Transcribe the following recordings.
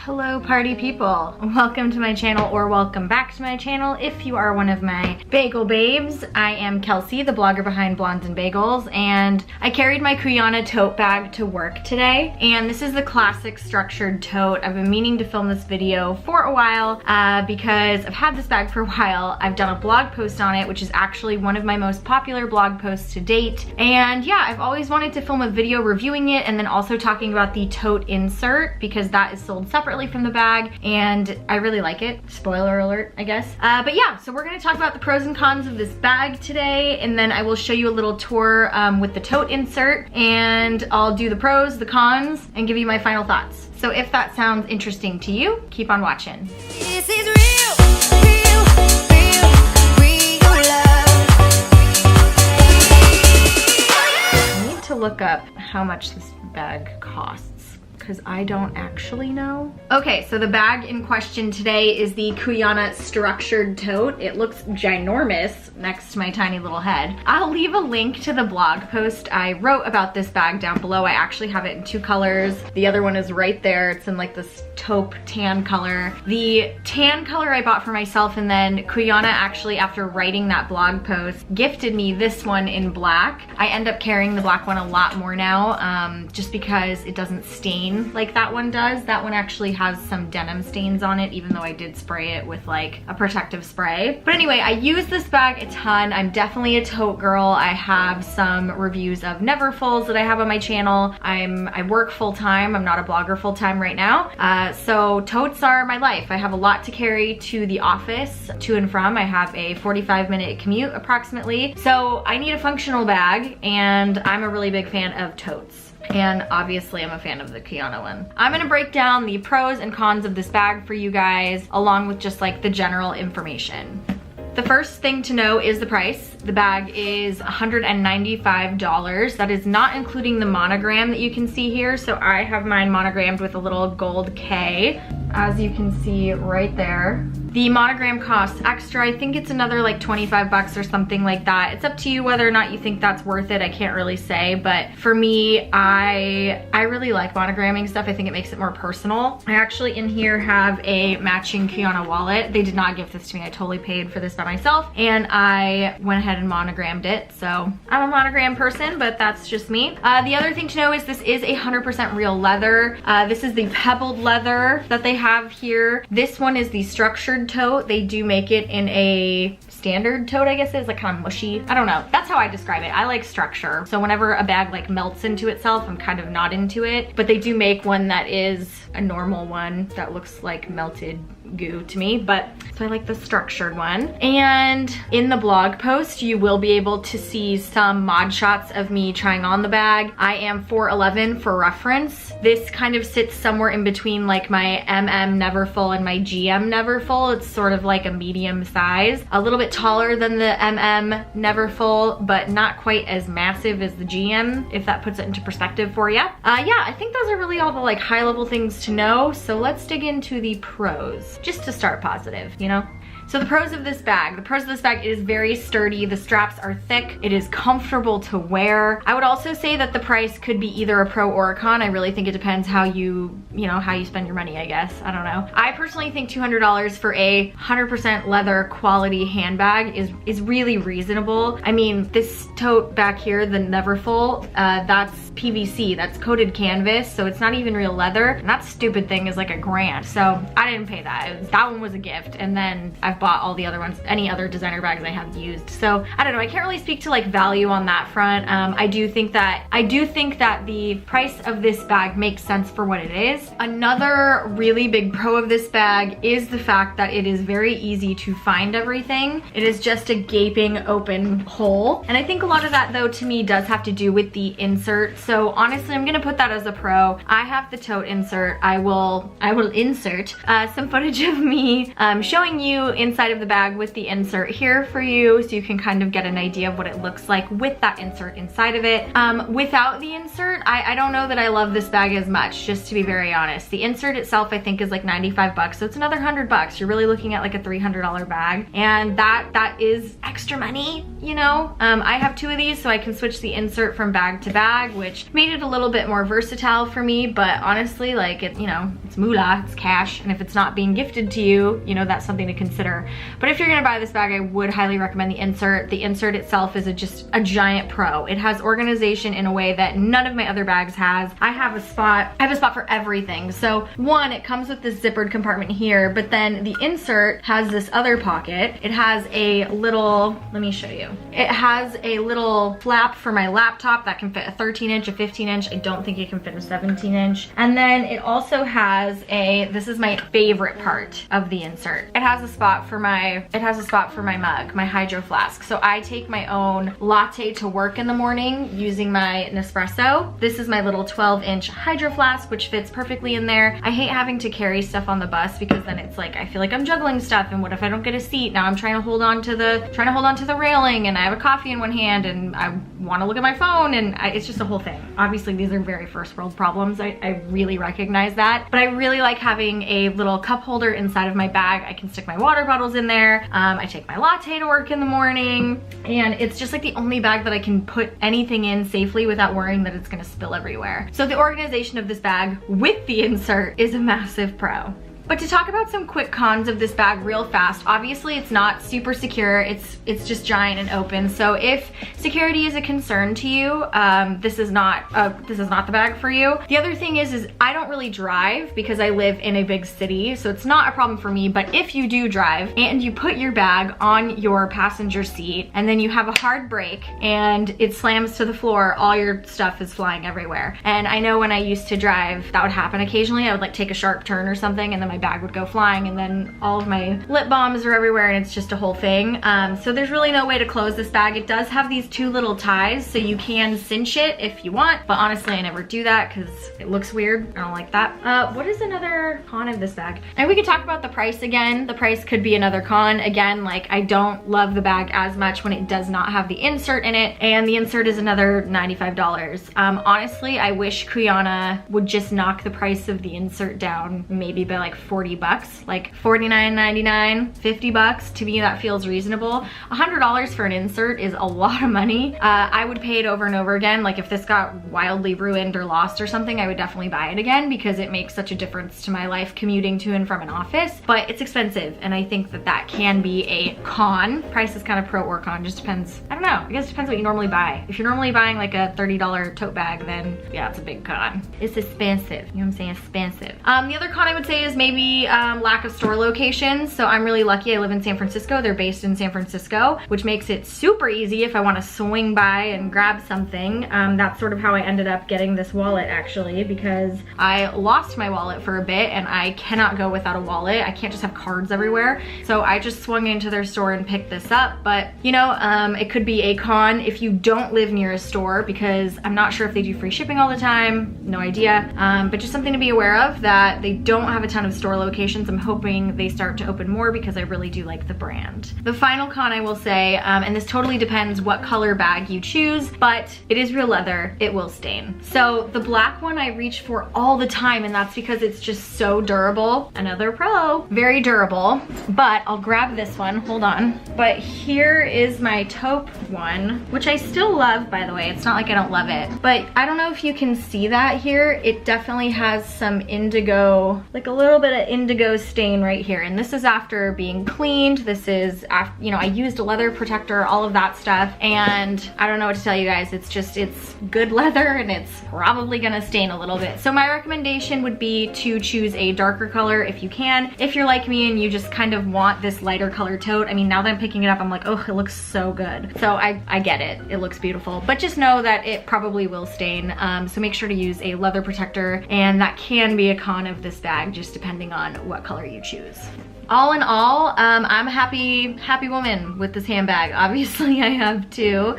Hello party people, welcome to my channel or welcome back to my channel if you are one of my bagel babes. I am Kelsey, the blogger behind Blondes and Bagels, and I carried my Cuyana tote bag to work today, and this is the classic structured tote. I've been meaning to film this video for a while because I've had this bag for a while. I've done a blog post on it, which is actually one of my most popular blog posts to date, and yeah, I've always wanted to film a video reviewing it and then also talking about the tote insert because that is sold separately from the bag and I really like it. Spoiler alert, I guess. But yeah, so we're gonna talk about the pros and cons of this bag today, and then I will show you a little tour with the tote insert, and I'll do the pros, the cons, and give you my final thoughts. So if that sounds interesting to you, keep on watching. This is real, real, real, real love. I need to look up how much this bag costs, because I don't actually know. Okay, so the bag in question today is the Cuyana Structured Tote. It looks ginormous next to my tiny little head. I'll leave a link to the blog post I wrote about this bag down below. I actually have it in two colors. The other one is right there. It's in like this taupe tan color. The tan color I bought for myself, and then Cuyana actually, after writing that blog post, gifted me this one in black. I end up carrying the black one a lot more now, just because it doesn't stain like that one does. That one actually has some denim stains on it, even though I did spray it with like a protective spray. But anyway, I use this bag a ton. I'm definitely a tote girl. I have some reviews of Neverfulls that I have on my channel. I work full-time. I'm not a blogger full-time right now. So totes are my life. I have a lot to carry to the office, to and from. I have a 45-minute commute approximately. So I need a functional bag, and I'm a really big fan of totes. And obviously I'm a fan of the Cuyana one. I'm gonna break down the pros and cons of this bag for you guys, along with just like the general information. The first thing to know is the price. The bag is $195. That is not including the monogram that you can see here. So I have mine monogrammed with a little gold K, as you can see right there. The monogram costs extra. I think it's another like 25 bucks or something like that. It's up to you whether or not you think that's worth it. I can't really say, but for me, I really like monogramming stuff. I think it makes it more personal. I actually in here have a matching Cuyana wallet. They did not give this to me. I totally paid for this by myself, and I went ahead and monogrammed it. So I'm a monogram person, but that's just me. The other thing to know is this is 100% real leather. This is the pebbled leather that they have here. This one is the structured tote. They do make it in a standard tote, I guess. It's like kind of mushy. I don't know. That's how I describe it. I like structure. So whenever a bag like melts into itself, I'm kind of not into it. But they do make one that is a normal one that looks like melted goo to me, but so I like the structured one. And in the blog post, you will be able to see some mod shots of me trying on the bag. I am 4'11" for reference. This kind of sits somewhere in between like my MM Neverfull and my GM Neverfull. It's sort of like a medium size, a little bit taller than the MM Neverfull, but not quite as massive as the GM, if that puts it into perspective for you. Yeah, I think those are really all the like high level things to know. So let's dig into the pros, just to start positive, you know? So the pros of this bag. The pros of this bag, it is very sturdy. The straps are thick. It is comfortable to wear. I would also say that the price could be either a pro or a con. I really think it depends how you spend your money, I guess. I don't know. I personally think $200 for a 100% leather quality handbag is really reasonable. I mean, this tote back here, the Neverfull, that's PVC, that's coated canvas, so it's not even real leather. And that stupid thing is like $1,000. So I didn't pay that. That one was a gift. And then I've bought all the other ones, any other designer bags I have used. So I don't know, I can't really speak to like value on that front. I do think that the price of this bag makes sense for what it is. Another really big pro of this bag is the fact that it is very easy to find everything. It is just a gaping open hole. And I think a lot of that though to me does have to do with the insert. So honestly, I'm gonna put that as a pro. I have the tote insert. I will insert some footage of me showing you in inside of the bag with the insert here for you, so you can kind of get an idea of what it looks like with that insert inside of it. Without the insert, I don't know that I love this bag as much, just to be very honest. The insert itself I think is like 95 bucks, so it's another 100 bucks. You're really looking at like a $300 bag, and that is extra money, you know? I have 2 of these, so I can switch the insert from bag to bag, which made it a little bit more versatile for me, but honestly, like, it, you know, it's moolah, it's cash, and if it's not being gifted to you, you know, that's something to consider. But if you're gonna buy this bag, I would highly recommend the insert. The insert itself is just a giant pro. It has organization in a way that none of my other bags has. I have a spot for everything. So one, it comes with this zippered compartment here, but then the insert has this other pocket. It has a little, let me show you. It has a little flap for my laptop that can fit a 13-inch, a 15-inch. I don't think it can fit a 17-inch. And then it also has this is my favorite part of the insert. It has a spot for my mug, my hydro flask. So I take my own latte to work in the morning using my Nespresso. This is my little 12-inch hydro flask, which fits perfectly in there. I hate having to carry stuff on the bus because then it's like, I feel like I'm juggling stuff, and what if I don't get a seat? Now I'm trying to hold on to the railing, and I have a coffee in one hand, and I want to look at my phone, and it's just a whole thing. Obviously, these are very first world problems. I really recognize that, but I really like having a little cup holder inside of my bag. I can stick my water bottles in there. I take my latte to work in the morning, and it's just like the only bag that I can put anything in safely without worrying that it's gonna spill everywhere. So the organization of this bag with the insert is a massive pro. But to talk about some quick cons of this bag real fast, obviously it's not super secure. It's just giant and open. So if security is a concern to you, this is not the bag for you. The other thing is I don't really drive because I live in a big city, so it's not a problem for me. But if you do drive and you put your bag on your passenger seat and then you have a hard brake and it slams to the floor, all your stuff is flying everywhere. And I know when I used to drive, that would happen occasionally. I would like take a sharp turn or something, and then my bag would go flying, and then all of my lip balms are everywhere, and it's just a whole thing. So there's really no way to close this bag. It does have these 2 little ties, so you can cinch it if you want, but honestly I never do that because it looks weird. I don't like that. What is another con of this bag? And we could talk about the price again. The price could be another con. Again, like, I don't love the bag as much when it does not have the insert in it, and the insert is another $95. Honestly, I wish Cuyana would just knock the price of the insert down maybe by like 40 bucks, like $49.99, 50 bucks. To me, that feels reasonable. $100 for an insert is a lot of money. I would pay it over and over again. Like, if this got wildly ruined or lost or something, I would definitely buy it again because it makes such a difference to my life commuting to and from an office. But it's expensive, and I think that can be a con. Price is kind of pro or con, just depends. I don't know, I guess it depends what you normally buy. If you're normally buying like a $30 tote bag, then yeah, it's a big con. It's expensive, you know what I'm saying, expensive. The other con I would say is maybe lack of store locations. So I'm really lucky. I live in San Francisco. They're based in San Francisco, which makes it super easy if I want to swing by and grab something. That's sort of how I ended up getting this wallet, actually, because I lost my wallet for a bit and I cannot go without a wallet. I can't just have cards everywhere. So I just swung into their store and picked this up. But you know, it could be a con if you don't live near a store, because I'm not sure if they do free shipping all the time. No idea. But just something to be aware of, that they don't have a ton of store locations. I'm hoping they start to open more because I really do like the brand. The final con I will say, and this totally depends what color bag you choose, but it is real leather, it will stain. So the black one I reach for all the time, and that's because it's just so durable. Another pro, very durable. But I'll grab this one, hold on. But here is my taupe one, which I still love, by the way. It's not like I don't love it, but I don't know if you can see that here. It definitely has some indigo, like a little bit of indigo stain right here. And this is after being cleaned. This is after, you know, I used a leather protector, all of that stuff. And I don't know what to tell you guys. It's just, it's good leather and it's probably gonna stain a little bit. So my recommendation would be to choose a darker color if you can. If you're like me and you just kind of want this lighter color tote, I mean, now that I'm picking it up, I'm like, oh, it looks so good. So I get it. It looks beautiful, but just know that it probably will stain. So make sure to use a leather protector, and that can be a con of this bag, just depending depending on what color you choose. All in all, I'm a happy woman with this handbag. Obviously I have two,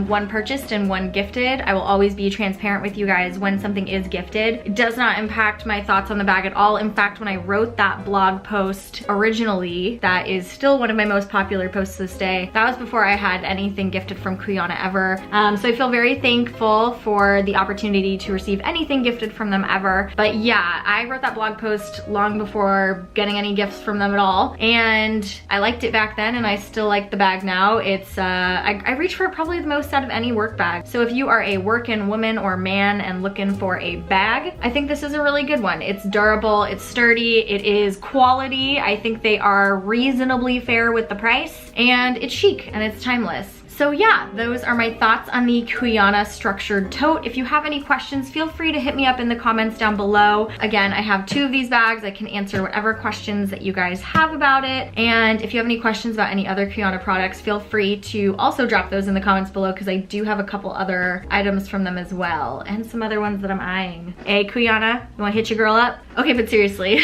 one purchased and one gifted. I will always be transparent with you guys when something is gifted. It does not impact my thoughts on the bag at all. In fact, when I wrote that blog post originally, that is still one of my most popular posts this day, that was before I had anything gifted from Cuyana ever. So I feel very thankful for the opportunity to receive anything gifted from them ever. But yeah, I wrote that blog post long before getting any gifts from them at all, and I liked it back then and I still like the bag now. It's I reach for it probably the most out of any work bag. So if you are a working woman or man and looking for a bag, I think this is a really good one. It's durable, it's sturdy, it is quality. I think they are reasonably fair with the price, and it's chic and it's timeless. So yeah, those are my thoughts on the Cuyana Structured Tote. If you have any questions, feel free to hit me up in the comments down below. Again, I have two of these bags. I can answer whatever questions that you guys have about it. And if you have any questions about any other Cuyana products, feel free to also drop those in the comments below, because I do have a couple other items from them as well, and some other ones that I'm eyeing. Hey Cuyana, you wanna hit your girl up? Okay, but seriously,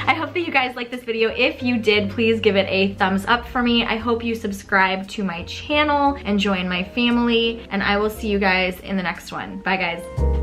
I hope that you guys liked this video. If you did, please give it a thumbs up for me. I hope you subscribe to my channel and join my family, and I will see you guys in the next one. Bye guys.